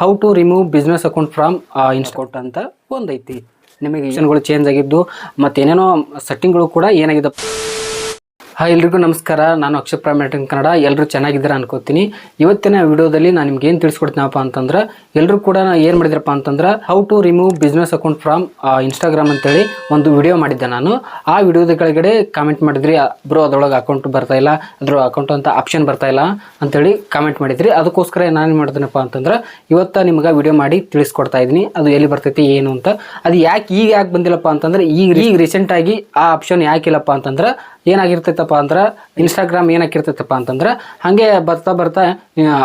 How to remove business account from Insta account ಅಂತ ಒಂದೈತಿ. ನಿಮಗೆ ಆಪ್ಷನ್ಗಳು ಚೇಂಜ್ ಆಗಿದ್ದು ಮತ್ತೇನೇನೋ ಸೆಟ್ಟಿಂಗ್ಗಳು ಕೂಡ ಏನಾಗಿದೆ. ಹಾಯ್ ಎಲ್ರಿಗೂ ನಮಸ್ಕಾರ, ನಾನು ಅಕ್ಷಯ್ ಪ್ರಾಮೇಟಿಂಗ್ ಕನ್ನಡ. ಎಲ್ಲರೂ ಚೆನ್ನಾಗಿದ್ದೀರಾ ಅನ್ಕೋತೀನಿ. ಇವತ್ತಿನ ವಿಡಿಯೋದಲ್ಲಿ ನಾನು ನಿಮ್ಗೆ ಏನು ತಿಳಿಸ್ಕೊಡ್ತೀನಪ್ಪ ಅಂತಂದ್ರೆ, ಎಲ್ಲರೂ ಕೂಡ ಏನು ಮಾಡಿದ್ರಪ್ಪ ಅಂತಂದ್ರೆ how to remove business account from Instagram ಅಂತೇಳಿ ಒಂದು ವಿಡಿಯೋ ಮಾಡಿದ್ದೆ ನಾನು. ಆ ವಿಡಿಯೋದ ಕೆಳಗಡೆ ಕಾಮೆಂಟ್ ಮಾಡಿದ್ರಿ, ಬ್ರೋ ಅದರೊಳಗೆ ಅಕೌಂಟ್ ಬರ್ತಾ ಇಲ್ಲ, ಅದ್ರ ಅಕೌಂಟ್ ಅಂತ ಆಪ್ಷನ್ ಬರ್ತಾ ಇಲ್ಲ ಅಂತೇಳಿ ಕಾಮೆಂಟ್ ಮಾಡಿದ್ರಿ. ಅದಕ್ಕೋಸ್ಕರ ನಾನು ಏನು ಮಾಡ್ತೀನಪ್ಪ ಅಂತಂದ್ರೆ ಇವತ್ತು ನಿಮ್ಗೆ ವಿಡಿಯೋ ಮಾಡಿ ತಿಳಿಸ್ಕೊಡ್ತಾ ಇದ್ದೀನಿ ಅದು ಎಲ್ಲಿ ಬರ್ತೈತಿ ಏನು ಅಂತ. ಅದು ಯಾಕೆ ಬಂದಿಲ್ಲಪ್ಪ ಅಂತಂದ್ರೆ ಈಗ ರೀಸೆಂಟಾಗಿ ಆ ಆಪ್ಷನ್ ಯಾಕಿಲ್ಲಪ್ಪ ಅಂತಂದ್ರೆ ಏನಾಗಿರ್ತೈತಪ್ಪ ಅಂದ್ರೆ ಇನ್ಸ್ಟಾಗ್ರಾಮ್ ಏನಾಗಿರ್ತೈತಪ್ಪ ಅಂತಂದ್ರೆ ಹಾಗೆ ಬರ್ತಾ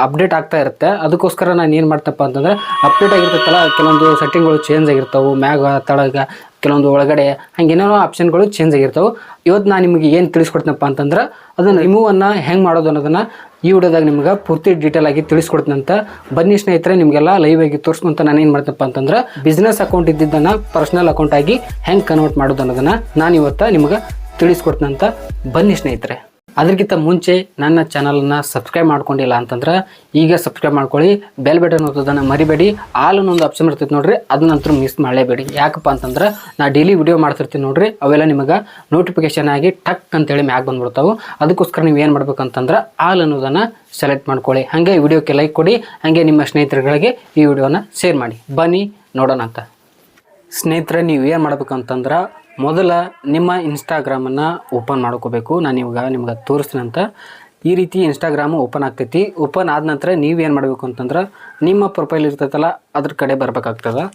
ಅಪ್ಡೇಟ್ ಆಗ್ತಾ ಇರುತ್ತೆ. ಅದಕ್ಕೋಸ್ಕರ ನಾನು ಏನು ಮಾಡ್ತಪ್ಪ ಅಂತಂದ್ರೆ ಅಪ್ಡೇಟ್ ಆಗಿರ್ತೈತಲ್ಲ, ಕೆಲವೊಂದು ಸೆಟ್ಟಿಂಗ್ಗಳು ಚೇಂಜ್ ಆಗಿರ್ತಾವೆ, ಮ್ಯಾಗ ತಳಗ ಕೆಲವೊಂದು ಒಳಗಡೆ ಹಂಗೇನೇನೋ ಆಪ್ಷನ್ಗಳು ಚೇಂಜ್ ಆಗಿರ್ತಾವೆ. ಇವತ್ತು ನಾನು ನಿಮಗೆ ಏನು ತಿಳಿಸ್ಕೊಡ್ತೀನಪ್ಪ ಅಂತಂದ್ರೆ ಅದನ್ನು ರಿಮೂವನ್ನು ಹೆಂಗೆ ಮಾಡೋದು ಅನ್ನೋದನ್ನು ಈ ವಿಡಿಯೋದಾಗ ನಿಮ್ಗೆ ಪೂರ್ತಿ ಡೀಟೇಲ್ ಆಗಿ ತಿಳಿಸ್ಕೊಡ್ತೀನಂತ. ಬನ್ನಿ ಸ್ನೇಹಿತರೆ, ನಿಮಗೆಲ್ಲ ಲೈವ್ ಆಗಿ ತೋರಿಸ್ಕೊಂತ ನಾನು ಏನು ಮಾಡ್ತಪ್ಪ ಅಂತಂದ್ರೆ ಬಿಸ್ನೆಸ್ ಅಕೌಂಟ್ ಇದ್ದಿದ್ದನ್ನು ಪರ್ಸನಲ್ ಅಕೌಂಟ್ ಆಗಿ ಹೆಂಗೆ ಕನ್ವರ್ಟ್ ಮಾಡೋದು ಅನ್ನೋದನ್ನು ನಾನು ಇವತ್ತು ನಿಮ್ಗೆ ತಿಳಿಸ್ಕೊಡ್ತೀನಂತ. ಬನ್ನಿ ಸ್ನೇಹಿತರೆ, ಅದಕ್ಕಿಂತ ಮುಂಚೆ ನನ್ನ ಚಾನಲನ್ನು ಸಬ್ಸ್ಕ್ರೈಬ್ ಮಾಡ್ಕೊಂಡಿಲ್ಲ ಅಂತಂದ್ರೆ ಈಗ ಸಬ್ಸ್ಕ್ರೈಬ್ ಮಾಡ್ಕೊಳ್ಳಿ. ಬೆಲ್ ಬಟನ್ ಒತ್ತೋದನ್ನು ಮರಿಬೇಡಿ. ಆಲ್ ಅನ್ನೊಂದು ಆಪ್ಷನ್ ಇರ್ತೈತೆ ನೋಡ್ರಿ, ಅದನ್ನಂತೂ ಮಿಸ್ ಮಾಡಲೇಬೇಡಿ. ಯಾಕಪ್ಪ ಅಂತಂದ್ರೆ ನಾ ಡೈಲಿ ವಿಡಿಯೋ ಮಾಡ್ತಿರ್ತೀನಿ ನೋಡ್ರಿ, ಅವೆಲ್ಲ ನಿಮಗೆ ನೋಟಿಫಿಕೇಶನ್ ಆಗಿ ಟಕ್ ಅಂತೇಳಿ ಮ್ಯಾಗ ಬಂದ್ಬಿಡ್ತಾವೆ. ಅದಕ್ಕೋಸ್ಕರ ನೀವು ಏನು ಮಾಡ್ಬೇಕಂತಂದ್ರೆ ಆಲ್ ಅನ್ನೋದನ್ನು ಸೆಲೆಕ್ಟ್ ಮಾಡ್ಕೊಳ್ಳಿ. ಹಾಗೆ ವಿಡಿಯೋಕ್ಕೆ ಲೈಕ್ ಕೊಡಿ, ಹಾಗೆ ನಿಮ್ಮ ಸ್ನೇಹಿತರುಗಳಿಗೆ ಈ ವಿಡಿಯೋನ ಶೇರ್ ಮಾಡಿ. ಬನ್ನಿ ನೋಡೋಣ ಅಂತ. ಸ್ನೇಹಿತರೆ, ನೀವು ಏನು ಮಾಡ್ಬೇಕಂತಂದ್ರೆ ಮೊದಲ ನಿಮ್ಮ ಇನ್ಸ್ಟಾಗ್ರಾಮನ್ನು ಓಪನ್ ಮಾಡ್ಕೋಬೇಕು. ನಾನು ಇವಾಗ ನಿಮ್ಗೆ ತೋರಿಸ್ತೀನಂತ. ಈ ರೀತಿ ಇನ್ಸ್ಟಾಗ್ರಾಮು ಓಪನ್ ಆಗ್ತೈತಿ. ಓಪನ್ ಆದ ನಂತರ ನೀವೇನು ಮಾಡಬೇಕು ಅಂತಂದ್ರೆ ನಿಮ್ಮ ಪ್ರೊಫೈಲ್ ಇರ್ತೈತಲ್ಲ ಅದ್ರ ಕಡೆ ಬರ್ಬೇಕಾಗ್ತದೆ.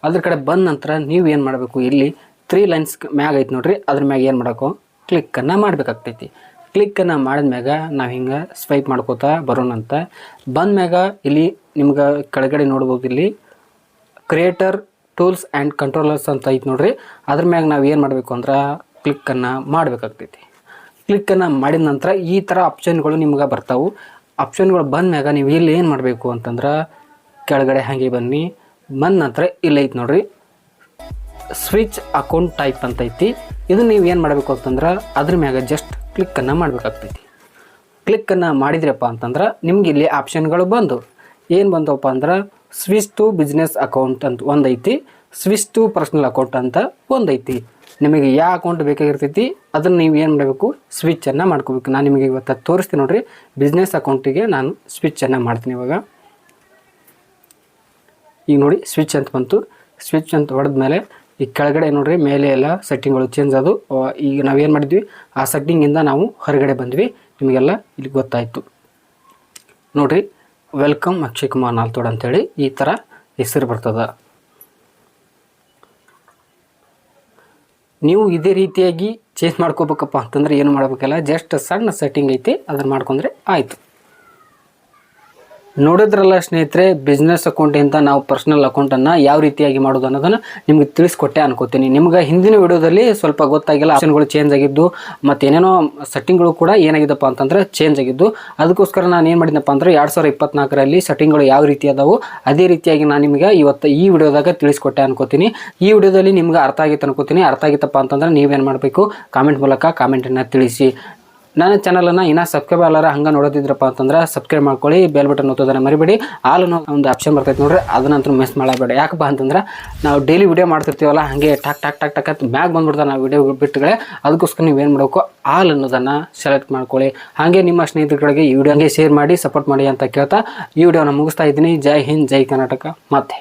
ಅದ್ರ ಕಡೆ ಬಂದ ನಂತರ ನೀವು ಏನು ಮಾಡಬೇಕು, ಇಲ್ಲಿ 3 ಲೈನ್ಸ್ ಮ್ಯಾಗ ಐತೆ ನೋಡ್ರಿ, ಅದ್ರ ಮ್ಯಾಗ ಏನು ಮಾಡಬೇಕು, ಕ್ಲಿಕ್ಕನ್ನು ಮಾಡಬೇಕಾಗ್ತೈತಿ. ಕ್ಲಿಕ್ಕನ್ನು ಮಾಡಿದ್ಮ್ಯಾಗ ನಾವು ಹಿಂಗೆ ಸ್ವೈಪ್ ಮಾಡ್ಕೋತಾ ಬರೋಣಂತ. ಬಂದ್ಮ್ಯಾಗ ಇಲ್ಲಿ ನಿಮ್ಗೆ ಕೆಳಗಡೆ ನೋಡ್ಬೋದು, ಇಲ್ಲಿ ಕ್ರಿಯೇಟರ್ ಟೂಲ್ಸ್ ಆ್ಯಂಡ್ ಕಂಟ್ರೋಲರ್ಸ್ ಅಂತ ಐತೆ ನೋಡ್ರಿ, ಅದ್ರ ಮ್ಯಾಗ ನಾವು ಏನು ಮಾಡಬೇಕು ಅಂದ್ರೆ ಕ್ಲಿಕ್ಕನ್ನು ಮಾಡಬೇಕಾಗ್ತೈತಿ. ಕ್ಲಿಕ್ಕನ್ನು ಮಾಡಿದ ನಂತರ ಈ ಥರ ಆಪ್ಷನ್ಗಳು ನಿಮ್ಗೆ ಬರ್ತಾವೆ. ಆಪ್ಷನ್ಗಳು ಬಂದ್ಮ್ಯಾಗ ನೀವು ಇಲ್ಲಿ ಏನು ಮಾಡಬೇಕು ಅಂತಂದ್ರೆ ಕೆಳಗಡೆ ಹಾಗೆ ಬನ್ನಿ. ಬಂದ ನಂತರ ಇಲ್ಲಿ ಐತೆ ನೋಡ್ರಿ, ಸ್ವಿಚ್ ಅಕೌಂಟ್ ಟೈಪ್ ಅಂತ ಐತಿ. ಇದನ್ನು ನೀವು ಏನು ಮಾಡಬೇಕು ಅಂತಂದ್ರೆ ಅದ್ರ ಮ್ಯಾಗ ಜಸ್ಟ್ ಕ್ಲಿಕ್ಕನ್ನು ಮಾಡಬೇಕಾಗ್ತೈತಿ. ಕ್ಲಿಕ್ಕನ್ನು ಮಾಡಿದ್ರಪ್ಪ ಅಂತಂದ್ರೆ ನಿಮ್ಗೆ ಇಲ್ಲಿ ಆಪ್ಷನ್ಗಳು ಬಂದು ಏನು ಬಂದವಪ್ಪ ಅಂದ್ರೆ ಸ್ವಿಚ್ ಟು ಬಿಸ್ನೆಸ್ ಅಕೌಂಟ್ ಅಂತ ಒಂದೈತಿ, ಸ್ವಿಚ್ ಟು ಪರ್ಸನಲ್ ಅಕೌಂಟ್ ಅಂತ ಒಂದೈತಿ. ನಿಮಗೆ ಯಾವ ಅಕೌಂಟ್ ಬೇಕಾಗಿರ್ತೈತಿ ಅದನ್ನು ನೀವು ಏನು ಮಾಡಬೇಕು, ಸ್ವಿಚ್ಚನ್ನು ಮಾಡ್ಕೋಬೇಕು. ನಾನು ನಿಮಗೆ ಇವತ್ತು ತೋರಿಸ್ತೀನಿ ನೋಡ್ರಿ, ಬಿಸ್ನೆಸ್ ಅಕೌಂಟಿಗೆ ನಾನು ಸ್ವಿಚ್ಚನ್ನು ಮಾಡ್ತೀನಿ. ಇವಾಗ ಈಗ ನೋಡಿ ಸ್ವಿಚ್ ಅಂತ ಬಂತು. ಸ್ವಿಚ್ ಅಂತ ಹೊಡೆದ್ಮೇಲೆ ಈ ಕೆಳಗಡೆ ನೋಡ್ರಿ ಮೇಲೆ ಎಲ್ಲ ಸೆಟ್ಟಿಂಗ್ಗಳು ಚೇಂಜ್ ಆದವು. ಈಗ ನಾವೇನು ಮಾಡಿದ್ವಿ ಆ ಸೆಟ್ಟಿಂಗಿಂದ ನಾವು ಹೊರಗಡೆ ಬಂದ್ವಿ. ನಿಮಗೆಲ್ಲ ಇಲ್ಲಿ ಗೊತ್ತಾಯಿತು ನೋಡ್ರಿ, ವೆಲ್ಕಮ್ ಅಕ್ಷಯ್ ಕುಮಾರ್ ನಾಲ್ತೋಡ್ ಅಂತೇಳಿ ಈ ಥರ ಹೆಸರು ಬರ್ತದೆ. ನೀವು ಇದೇ ರೀತಿಯಾಗಿ ಚೇಂಜ್ ಮಾಡ್ಕೋಬೇಕಪ್ಪ ಅಂತಂದ್ರೆ ಏನು ಮಾಡಬೇಕಲ್ಲ, ಜಸ್ಟ್ ಸಣ್ಣ ಸೆಟ್ಟಿಂಗ್ ಐತಿ, ಅದನ್ನು ಮಾಡ್ಕೊಂಡ್ರೆ ಆಯಿತು. ನೋಡಿದ್ರಲ್ಲ ಸ್ನೇಹಿತರೆ, ಬಿಸ್ನೆಸ್ ಅಕೌಂಟಿಂದ ನಾವು ಪರ್ಸನಲ್ ಅಕೌಂಟನ್ನು ಯಾವ ರೀತಿಯಾಗಿ ಮಾಡೋದು ಅನ್ನೋದನ್ನು ನಿಮ್ಗೆ ತಿಳಿಸ್ಕೊಟ್ಟೆ ಅನ್ಕೋತೀನಿ. ನಿಮ್ಗೆ ಹಿಂದಿನ ವಿಡಿಯೋದಲ್ಲಿ ಸ್ವಲ್ಪ ಗೊತ್ತಾಗಿಲ್ಲ, ಆಪ್ಷನ್ಗಳು ಚೇಂಜ್ ಆಗಿದ್ದು ಮತ್ತೇನೇನೋ ಸೆಟ್ಟಿಂಗ್ಗಳು ಕೂಡ ಏನಾಗಿದ್ದಪ್ಪ ಅಂತಂದ್ರೆ ಚೇಂಜ್ ಆಗಿದ್ದು. ಅದಕ್ಕೋಸ್ಕರ ನಾನು ಏನು ಮಾಡಿದ್ನಪ್ಪ ಅಂದ್ರೆ 2024ರಲ್ಲಿ ಸೆಟ್ಟಿಂಗ್ಗಳು ಯಾವ ರೀತಿ ಅದಾವು ಅದೇ ರೀತಿಯಾಗಿ ನಾನು ನಿಮಗೆ ಇವತ್ತು ಈ ವಿಡಿಯೋದಾಗ ತಿಳಿಸ್ಕೊಟ್ಟೆ ಅನ್ಕೋತೀನಿ. ಈ ವಿಡಿಯೋದಲ್ಲಿ ನಿಮ್ಗೆ ಅರ್ಥ ಆಗಿತ್ತು ಅನ್ಕೋತೀನಿ. ಅರ್ಥ ಆಗಿತ್ತಪ್ಪ ಅಂತಂದ್ರೆ ನೀವೇನು ಮಾಡಬೇಕು, ಕಾಮೆಂಟ್ ಮೂಲಕ ಕಾಮೆಂಟನ್ನು ತಿಳಿಸಿ. ನನ್ನ ಚಾನಲನ್ನು ಇನ್ನೂ ಸಬ್ಸ್ಕ್ರೈಬ್ ಆಗಲಾರ ಹಂಗೆ ನೋಡೋದಿದ್ರಪ್ಪ ಅಂತಂದ್ರೆ ಸಬ್ಸ್ಕ್ರೈಬ್ ಮಾಡ್ಕೊಳ್ಳಿ. ಬೆಲ್ ಬಟನ್ ಒತ್ತೋದನ್ನು ಮರಿಬೇಡಿ. ಆಲ್ ಅನ್ನೋ ಒಂದು ಆಪ್ಷನ್ ಬರ್ತೈತೆ ನೋಡ್ರಿ, ಅದನ್ನಂತೂ ಮಿಸ್ ಮಾಡಬೇಡಿ. ಯಾಕಪ್ಪ ಅಂತಂದ್ರೆ ನಾವು ಡೈಲಿ ವಿಡಿಯೋ ಮಾಡ್ತಿರ್ತೀವಲ್ಲ, ಹಾಗೆ ಟಕ್ ಅಂತ ಮ್ಯಾಗ ಬಂದ್ಬಿಡ್ತಾರೆ ನಾವು ವಿಡಿಯೋ ಬಿಟ್ಟುಗಳೇ. ಅದಕ್ಕೋಸ್ಕರ ನೀವೇನು ಮಾಡಬೇಕು, ಆಲ್ ಅನ್ನೋದನ್ನು ಸೆಲೆಕ್ಟ್ ಮಾಡ್ಕೊಳ್ಳಿ. ಹಾಗೆ ನಿಮ್ಮ ಸ್ನೇಹಿತರುಗಳಿಗೆ ಈ ವಿಡಿಯೋ ಹಂಗೆ ಶೇರ್ ಮಾಡಿ ಸಪೋರ್ಟ್ ಮಾಡಿ ಅಂತ ಕೇಳ್ತಾ ಈ ವಿಡಿಯೋನ ಮುಗಿಸ್ತಾ ಇದ್ದೀನಿ. ಜೈ ಹಿಂದ್, ಜೈ ಕರ್ನಾಟಕ. ಮತ್ತೆ